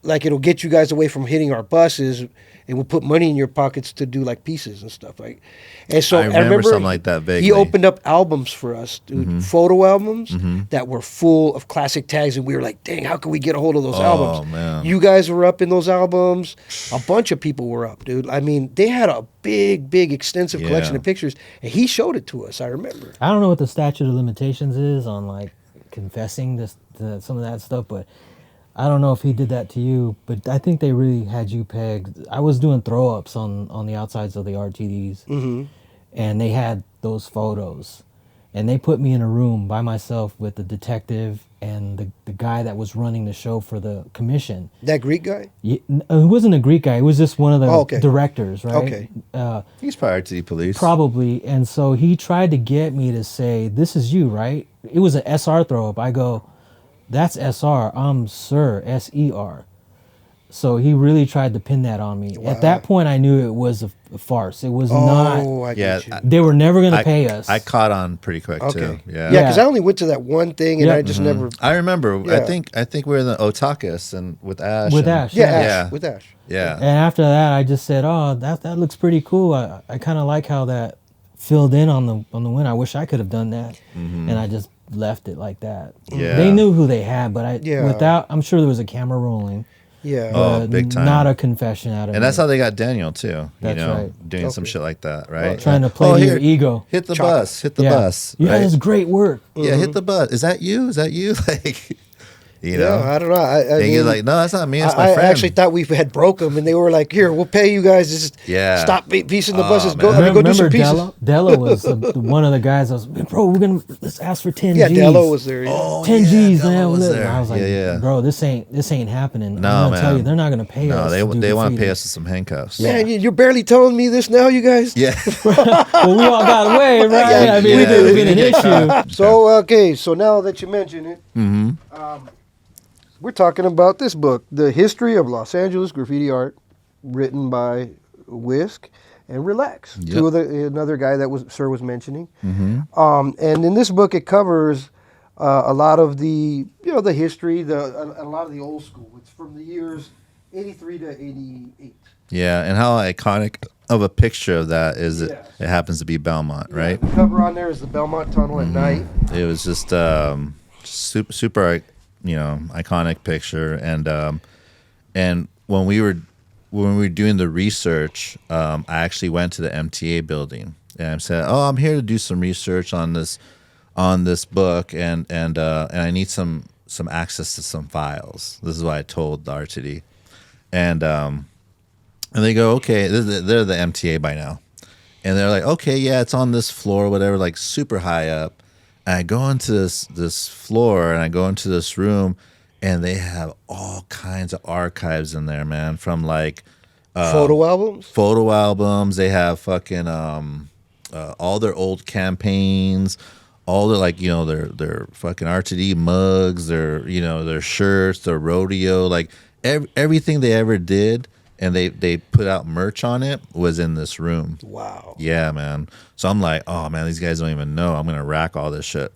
it'll get you guys away from hitting our buses, and we'll put money in your pockets to do pieces and stuff like. And so I remember something like that vaguely. He opened up albums for us, dude, photo albums that were full of classic tags, and we were like, dang, how can we get a hold of those albums? Man. You guys were up in those albums. A bunch of people were up, dude. I mean, they had a big, extensive collection of pictures, and he showed it to us. I remember. I don't know what the statute of limitations is on confessing some of that stuff, but I don't know if he did that to you, but I think they really had you pegged. I was doing throw-ups on the outsides of the RTDs, and they had those photos. And they put me in a room by myself with the detective and the guy that was running the show for the commission. That Greek guy? He wasn't a Greek guy. He was just one of the directors, right? Okay. He's probably RTD police. Probably. And so he tried to get me to say, this is you, right? It was an SR throw-up. I go, that's SR. I'm Ser, S-E-R. So he really tried to pin that on me. Wow. At that point, I knew it was a farce. It was not. I Yeah, get you. They were never going to pay us. I caught on pretty quick Okay. too. Yeah, because I only went to that one thing, and Yeah. I just never. I remember. Yeah. I think we were in the Otakus and with Ash. With and- Ash. Yeah, Ash, Yeah. with Ash. Yeah. And after that, I just said, "Oh, that looks pretty cool. I kind of like how that filled in on the win. I wish I could have done that." And I just left it like that. Yeah. They knew who they had, but Yeah. without, I'm sure there was a camera rolling. Yeah. Oh, but big time. Not a confession out of And that's me. how they got Daniel too. That's you know, right. doing some Okay. shit like that, right? Trying to play to your ego. Hit the Chocolate. bus. Hit the Yeah. bus. Yeah, right? it's great work. Yeah, hit the bus. Is that you? Is that you? Like, you know? Yeah, I don't know. I and mean, you're like, no, that's not me. It's my I friend. actually thought we had broke them, and they were like, "Here, we'll pay you guys. Just Yeah. stop piecing the Oh, buses. man. Go, I mean, go do some pieces." Della was one of the guys. I was, bro, let's ask for 10 Yeah, G's. Dello was there. Yeah. Oh, 10 yeah, G's, Della man. was Look. there. I was like, yeah. bro, this ain't happening. No, I'm gonna tell man. you, they're not gonna pay No, us. to do they want to graffiti. pay us with some handcuffs. Man, you're barely telling me this now, you guys. Yeah. Well, we all got away, right? Yeah, I mean, we it would have did. been an issue. So okay, so now that you mention it, we're talking about this book, "The History of Los Angeles Graffiti Art," written by Wisk and Relax, Yep. another guy that Sir was mentioning. And in this book, it covers a lot of the the history, a lot of the old school. It's from the years 83 to 88. Yeah, and how iconic of a picture of that is it? Yes. It happens to be Belmont, right? The cover on there is the Belmont Tunnel at night. It was just super, iconic picture. And when we were doing the research, I actually went to the MTA building and I said, "Oh, I'm here to do some research on this book, and I need some access to some files." This is what I told the RTD, and they go, "Okay," they're the MTA by now, and they're like, "Okay, yeah, it's on this floor, whatever, like super high up." And I go into this floor and I go into this room, and they have all kinds of archives in there, man, from like Photo albums. They have fucking all their old campaigns, all their their fucking RTD mugs, their shirts, their rodeo, like everything they ever did, and they put out merch on it was in this room. Wow. Yeah, man. So I'm like, oh man, these guys don't even know I'm gonna rack all this shit,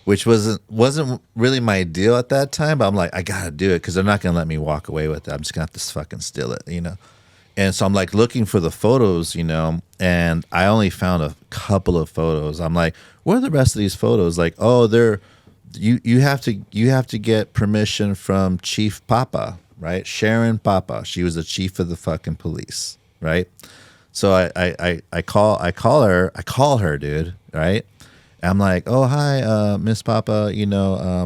which wasn't really my deal at that time. But I'm like, I gotta do it because they're not gonna let me walk away with it. I'm just gonna have to fucking steal it, And so I'm like looking for the photos, and I only found a couple of photos. I'm like, what are the rest of these photos? Like, oh, you have to get permission from Chief Papa, right? Sharon Papa. She was the chief of the fucking police, right? So I call her, dude, right? I'm like, "Oh, hi, Miss Papa,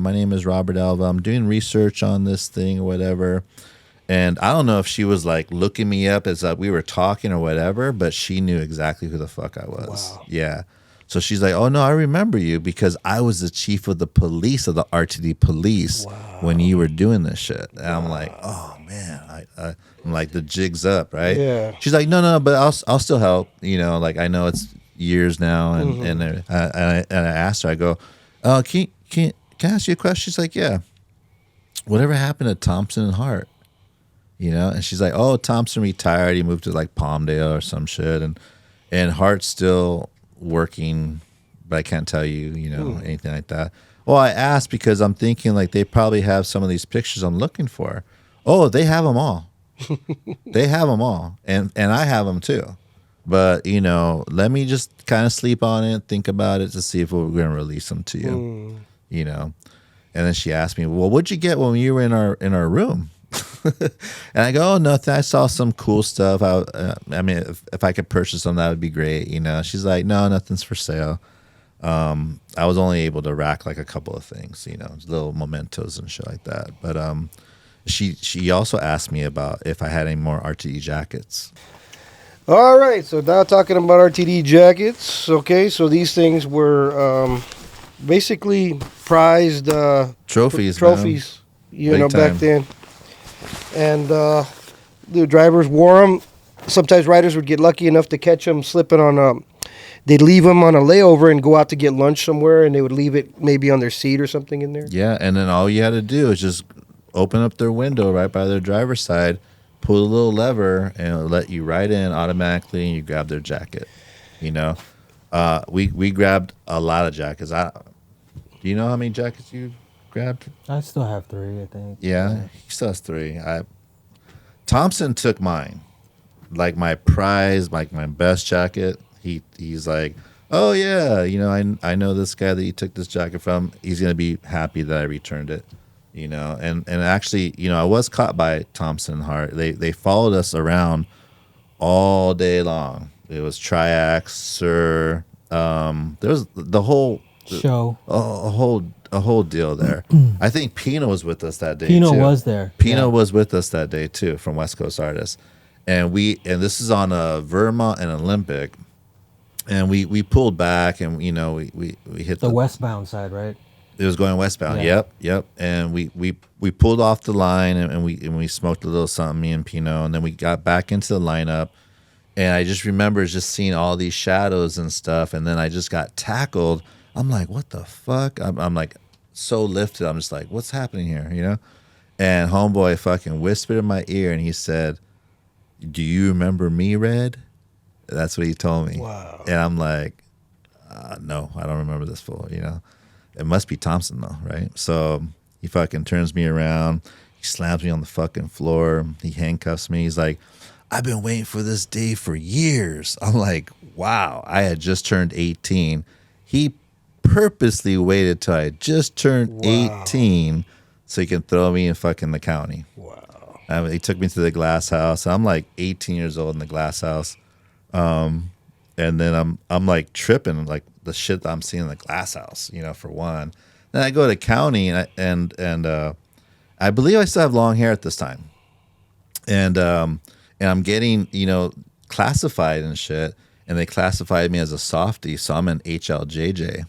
my name is Robert Alva. I'm doing research on this thing or whatever." And I don't know if she was like looking me up as we were talking or whatever, but she knew exactly who the fuck I was. Wow. Yeah. So she's like, "Oh no, I remember you because I was the chief of the police of the RTD police when you were doing this shit." And I'm like, "Oh man, I'm like the jig's up, right?" Yeah. She's like, "No, but I'll still help. Like I know it's years now." And I asked her, I go, "Can I ask you a question?" She's like, "Yeah. Whatever happened to Thompson and Heart?" And she's like, "Oh, Thompson retired. He moved to like Palmdale or some shit, and Hart's still working, but I can't tell you, anything like that." Well, I asked because I'm thinking like they probably have some of these pictures I'm looking for. Oh, they have them all. They have them all, and I have them too. But let me just kind of sleep on it, think about it to see if we're going to release them to you. And then she asked me, "Well, what'd you get when you were in our room?" And I go, "Oh, nothing. I saw some cool stuff. I mean, if I could purchase them, that would be great." She's like, "No, nothing's for sale." I was only able to rack like a couple of things, little mementos and shit like that. But she also asked me about if I had any more RTD jackets. All right, so now talking about RTD jackets. Okay, so these things were basically prized Trophies, trophies, Big back time. then. And the drivers wore them. Sometimes riders would get lucky enough to catch them slipping on they'd leave them on a layover and go out to get lunch somewhere, and they would leave it maybe on their seat or something in there. Yeah, and then all you had to do is just open up their window right by their driver's side, pull a little lever, and it'll let you right in automatically, and you grab their jacket. You know, we grabbed a lot of jackets. Do you know how many jackets you grabbed? I still have 3, I think. Yeah, he still has 3. Thompson took mine, like my prize, like my best jacket. He's like, oh yeah, you know, I know this guy that you took this jacket from. He's gonna be happy that I returned it, you know. And actually, you know, I was caught by Thompson and Heart. They followed us around all day long. It was Triax, Sir. There was the whole show, a whole deal there. I think Pino was with us that day. Pino too. was there. Pino was with us that day too, from West Coast Artists, and this is on a Vermont and Olympic, and we pulled back, and you know we hit the westbound side, right? It was going westbound. Yeah. Yep. And we pulled off the line, and we smoked a little something, me and Pino, and then we got back into the lineup. And I just remember just seeing all these shadows and stuff, and then I just got tackled. I'm like, what the fuck? I'm like so lifted. I'm just like, what's happening here, you know? And homeboy fucking whispered in my ear, and he said, do you remember me, Red? That's what he told me. Wow. And I'm like, no, I don't remember this fool, you know? It must be Thompson, though, right? So he fucking turns me around. He slams me on the fucking floor. He handcuffs me. He's like, I've been waiting for this day for years. I'm like, wow. I had just turned 18. He purposely waited till I just turned 18 so he can throw me in fucking the county. Wow. He took me to the glass house. I'm like 18 years old in the glass house. And then I'm like tripping, like the shit that I'm seeing in the glass house, you know, for one. Then I go to county, and I believe I still have long hair at this time. And I'm getting, you know, classified and shit, and they classified me as a softie, so I'm an HLJJ,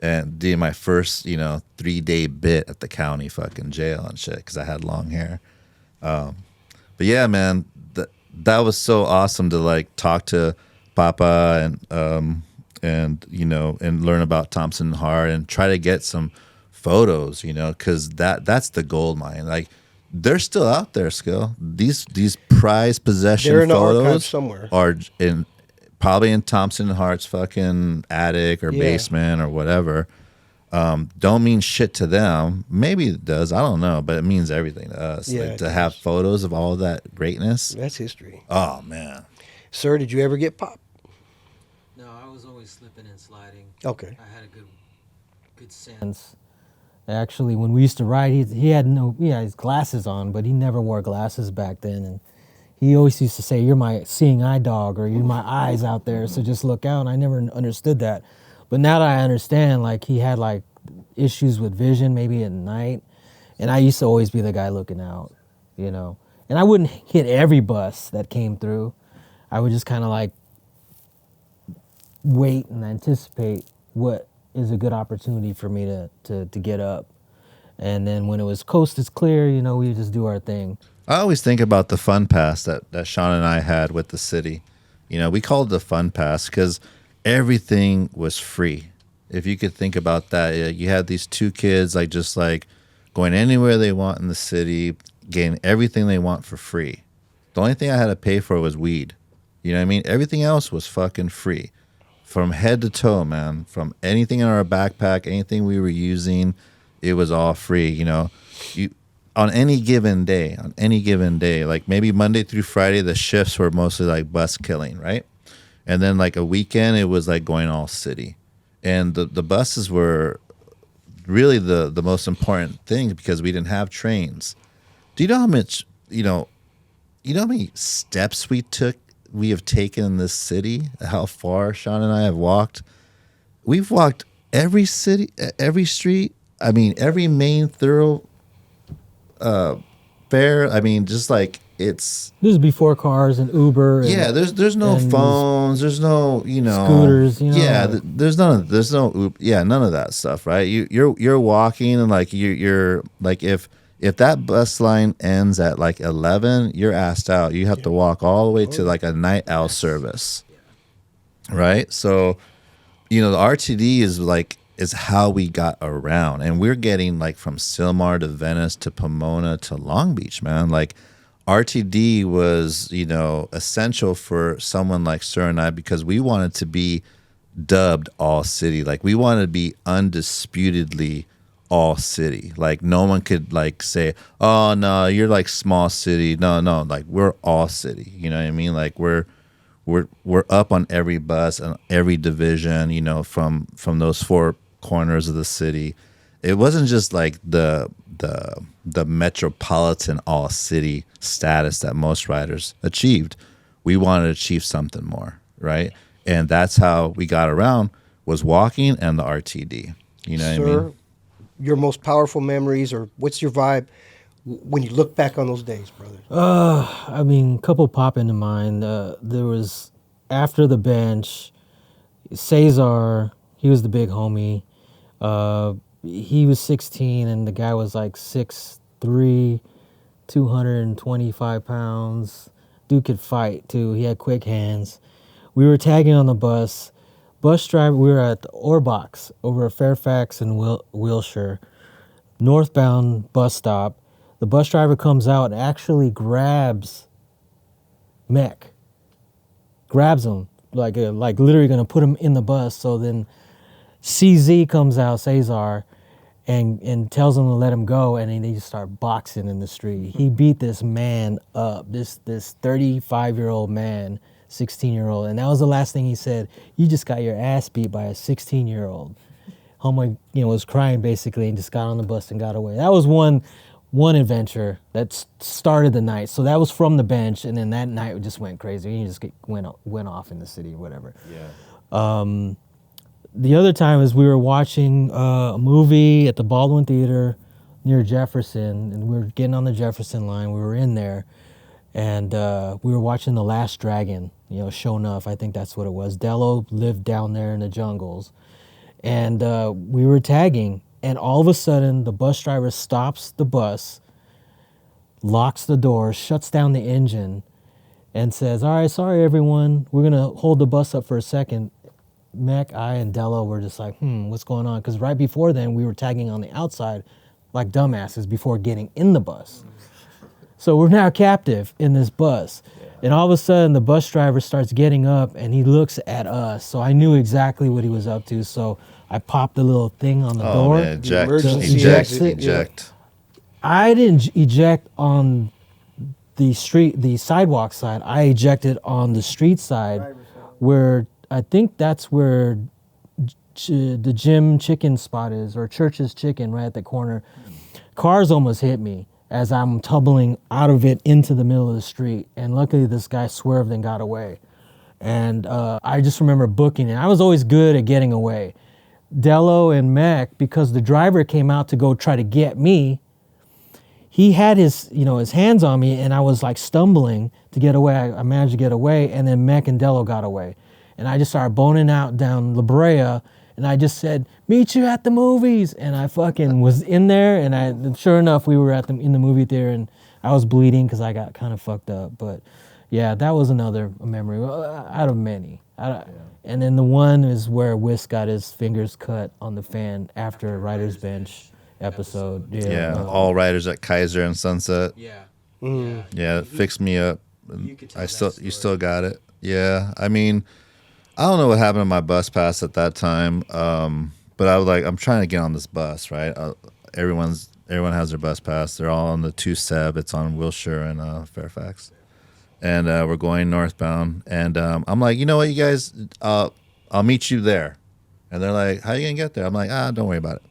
and doing my first, you know, 3-day bit at the county fucking jail and shit because I had long hair. But yeah, man, that was so awesome to like talk to Papa and you know, and learn about Thompson and Heart and try to get some photos, you know, because that's the gold mine. Like, they're still out there, still. These prized possession They're in the archive photos somewhere. are probably in Thompson and Hart's fucking attic or basement or whatever. Don't mean shit to them. Maybe it does. I don't know, but it means everything to us. Yeah, like, to have photos of all of that greatness. That's history. Oh man. Sir, did you ever get popped? No, I was always slipping and sliding. Okay. I had a good sense. Actually, when we used to ride, he had his glasses on, but he never wore glasses back then. And he always used to say, "You're my seeing eye dog," or "You're my eyes out there, so just look out." And I never understood that. But now that I understand, like, he had like issues with vision, maybe at night, and I used to always be the guy looking out, you know. And I wouldn't hit every bus that came through. I would just kind of like wait and anticipate what is a good opportunity for me to get up. And then when it was coast is clear, you know, we would just do our thing. I always think about the fun pass that Sean and I had with the city. You know, we called it the fun pass because everything was free. If you could think about that, you had these 2 kids like just like going anywhere they want in the city, getting everything they want for free. The only thing I had to pay for was weed. You know what I mean? Everything else was fucking free. From head to toe, man. From anything in our backpack, anything we were using, it was all free. You know, on any given day, like maybe Monday through Friday, the shifts were mostly like bus killing, right? And then like a weekend, it was like going all city. And the buses were really the most important thing because we didn't have trains. Do you know how much, you know how many steps we have taken in this city, how far Sean and I have walked? We've walked every city, every street. I mean, every main thoroughfare. I mean, just like it's. This is before cars and Uber. And, yeah, there's no phones. There's no, you know, scooters. You know, yeah, there's none of that stuff, right? You're walking and like you're like if that bus line ends at like 11, you're assed out. You have to walk all the way to like a night owl service, right? So, you know, the RTD is like is how we got around. And we're getting like from Silmar to Venice to Pomona to Long Beach, man. Like RTD was, essential for someone like Sir and I because we wanted to be dubbed all city. Like we wanted to be undisputedly all city. Like no one could like say, oh no, you're like small city. No, like we're all city. You know what I mean? Like we're up on every bus and every division, from those four corners of the city. It wasn't just like the metropolitan all city status that most riders achieved. We wanted to achieve something more, right? And that's how we got around, was walking and the RTD. You know what I mean? Your most powerful memories, or what's your vibe when you look back on those days, brother? A couple pop into mind. There was, after the bench, Sazar, he was the big homie. He was 16 and the guy was like 6'3", 225 pounds. Dude could fight too. He had quick hands. We were tagging on the bus. Bus driver, we were at the Orbox over at Fairfax and Wilshire. Northbound bus stop. The bus driver comes out and actually grabs Mech. Grabs him, like literally gonna put him in the bus. So then CZ comes out, Sazar, and tells him to let him go, and then they just start boxing in the street. He beat this man up, this 35-year-old man, 16-year-old, and that was the last thing he said. You just got your ass beat by a 16-year-old. Homeboy, was crying basically, and just got on the bus and got away. That was one adventure that started the night. So that was from the bench, and then that night just went crazy. He just went off in the city or whatever. Yeah. The other time is we were watching a movie at the Baldwin Theater near Jefferson, and we were getting on the Jefferson line. We were in there, and we were watching The Last Dragon, Show Enough, I think that's what it was. Dello lived down there in the jungles, and we were tagging, and all of a sudden the bus driver stops the bus, locks the door, shuts down the engine, and says, all right, sorry everyone, we're going to hold the bus up for a second. Mac, I, and Dello were just like, what's going on? Because right before then, we were tagging on the outside like dumbasses before getting in the bus. So we're now captive in this bus. Yeah. And all of a sudden, the bus driver starts getting up, and he looks at us. So I knew exactly what he was up to. So I popped the little thing on the door. Man, eject. Eject. I didn't eject on the sidewalk side. I ejected on the street side where... I think that's where the Jim Chicken spot is, or Church's Chicken, right at the corner. Cars almost hit me as I'm tumbling out of it into the middle of the street. And luckily this guy swerved and got away. And I just remember booking it. I was always good at getting away. Dello and Mac, because the driver came out to go try to get me, he had his hands on me, and I was like stumbling to get away. I managed to get away, and then Mac and Dello got away. And I just started boning out down La Brea, and I just said, meet you at the movies. And I fucking was in there, and sure enough, we were in the movie theater, and I was bleeding because I got kind of fucked up. But yeah, that was another memory out of many. And then the one is where Wisk got his fingers cut on the fan after a Writer's Bench episode. Yeah, all riders at Kaiser and Sunset. Yeah. Yeah, it fixed me up. You still got it. Yeah, I mean... I don't know what happened to my bus pass at that time, but I was like, I'm trying to get on this bus, right? Everyone has their bus pass. They're all on the 2 It's on Wilshire and Fairfax, and we're going northbound. And I'm like, you know what, you guys, I'll meet you there. And they're like, how are you gonna get there? I'm like, don't worry about it.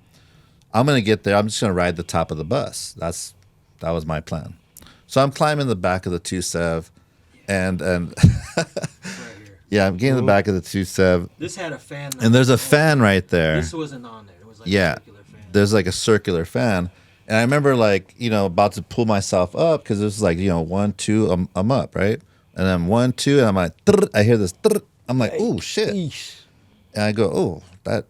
I'm gonna get there. I'm just gonna ride the top of the bus. That was my plan. So I'm climbing the back of the 2 and. Yeah, I'm getting in the back of the 2 This had a fan. And there's a fan right there. This wasn't on there. It was like a circular fan. There's like a circular fan. And I remember about to pull myself up because it was like, 1, 2, I'm up, right? And then 1, 2, and I'm like, I hear this. I'm like, ooh, shit. And I go, oh, that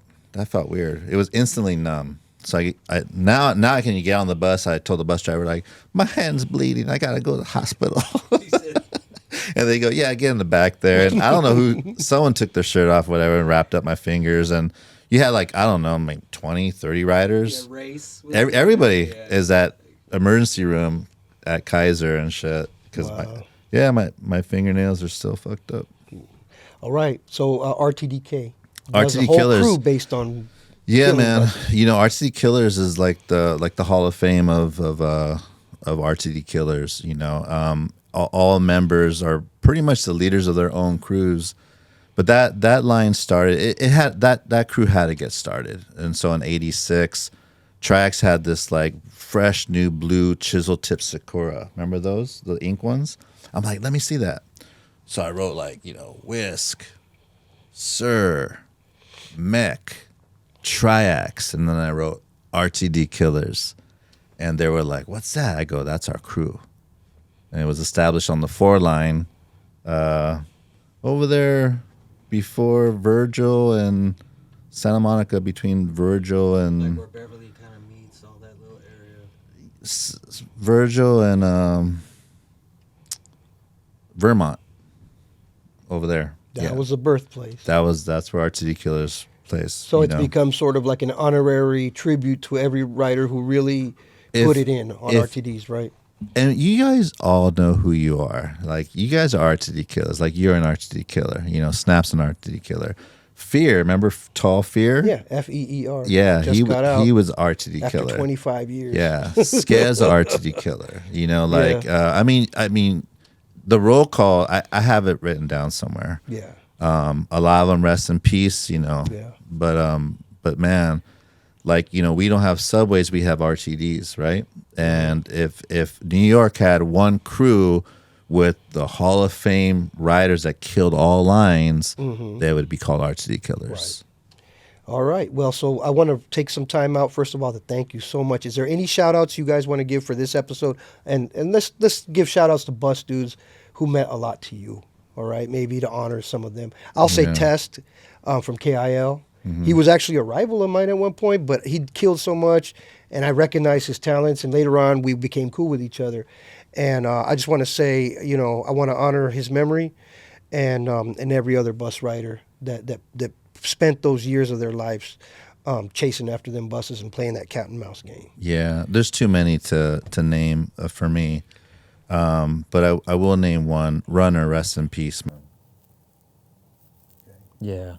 felt weird. It was instantly numb. So now I can get on the bus. I told the bus driver, like, my hand's bleeding. I got to go to the hospital. And they go, yeah, get in the back there. And I don't know someone took their shirt off, whatever, and wrapped up my fingers. And, you had like, I don't know, like 20, 30 riders. Yeah, race. Everybody is at emergency room at Kaiser and shit. Because my fingernails are still fucked up. All right. So RTDK. RTD a whole Killers. crew based on. Yeah, killing man. buses. You know, RTD Killers is like the Hall of Fame of RTD Killers. You know, all members are pretty much the leaders of their own crews. But that line started. It had that crew had to get started, and so in '86, Trax had this like fresh new blue chisel tip Sakura. Remember those, the ink ones? I'm like, let me see that. So I wrote like, you know, Wisk, Ser, Mech, Triax, and then I wrote RTD Killers, and they were like, "What's that?" I go, "That's our crew," and it was established on the 4 line over there before Virgil and Santa Monica, between Virgil and Like where Beverly kind of meets all that little area. Virgil and Vermont over there. That was the birthplace. That's where RTD Killers plays. So it's become sort of like an honorary tribute to every rider who really put it in on RTDs, right? And you guys all know who you are. Like, you guys are RTD Killers. Like, you're an RTD Killer. You know, Snap's an RTD Killer. Fear, remember Tall Fear? Yeah, FEER. Yeah, Just got out he was RTD after Killer. 25 years. Yeah, Skez RTD Killer. You know, like I mean, the roll call. I have it written down somewhere. Yeah. A lot of them rest in peace. You know. Yeah. But man, like, you know, we don't have subways, we have RTDs, right? And if New York had one crew with the Hall of Fame riders that killed all lines, they would be called RTD Killers. Right. All right. Well, so I want to take some time out, first of all, to thank you so much. Is there any shout outs you guys want to give for this episode? And let's give shout outs to bus dudes who meant a lot to you. All right. Maybe to honor some of them. I'll say Test from KIL. He was actually a rival of mine at one point, but he killed so much, and I recognized his talents, and later on we became cool with each other. And I just want to say, you know, I want to honor his memory and every other bus rider that spent those years of their lives chasing after them buses and playing that cat and mouse game. Yeah, there's too many to name for me, but I will name one. Runner, rest in peace. Yeah.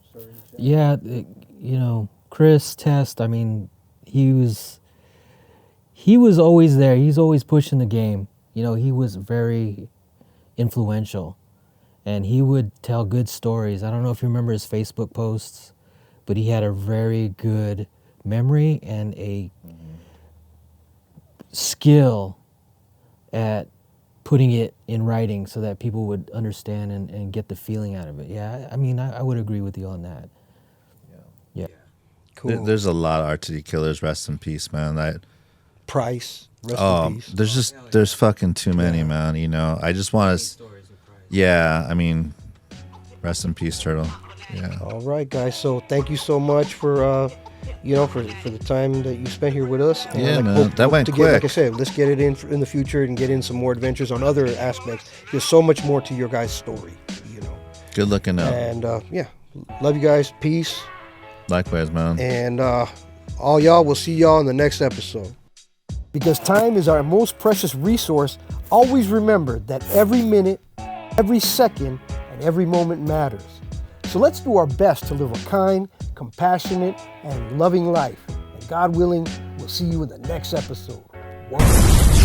Yeah, you know, Chris Test, I mean, he was always there. He's always pushing the game. You know, he was very influential, and he would tell good stories. I don't know if you remember his Facebook posts, but he had a very good memory and a skill at putting it in writing so that people would understand and get the feeling out of it. Yeah, I mean, I would agree with you on that. Yeah. Cool. There's a lot of RTD Killers. Rest in peace, man. Price. Rest in peace. There's fucking too many, man. You know, I just want to. Yeah, I mean, rest in peace, Turtle. Yeah. All right, guys. So thank you so much for for the time that you spent here with us. And Yeah, man. That went quick. Like I said, let's get it in the future and get in some more adventures on other aspects. There's so much more to your guys' story, you know. Good looking out. And love you guys. Peace. Likewise, man. And all y'all, we'll see y'all in the next episode. Because time is our most precious resource, always remember that every minute, every second, and every moment matters. So let's do our best to live a kind, compassionate, and loving life. And God willing, we'll see you in the next episode. One.